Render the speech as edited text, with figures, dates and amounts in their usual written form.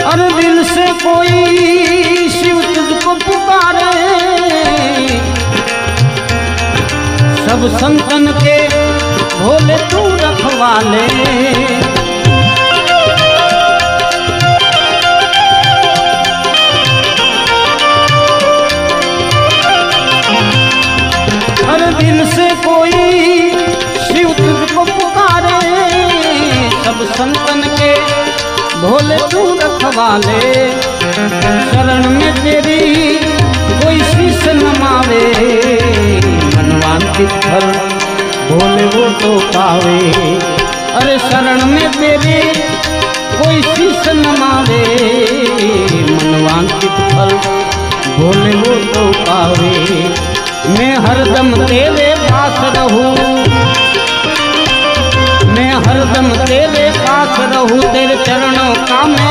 हर दिल से कोई शिव तुझको पुकारे, सब संतन के भोले तू रखवाले। हर दिल से कोई शिव तुझको पुकारे, सब संतन के भोले तू रखवाले। शरण में तेरी कोई शीश नमावे, मनवांतित फल भोले वो तो पावे। अरे शरण में तेरे कोई शीश नमावे, मनवांतित फल भोले वो तो पावे। मैं हरदम तेरे पास रहूं, मैं हरदम तेरे पास रहूं, तेरे चरणों का मैं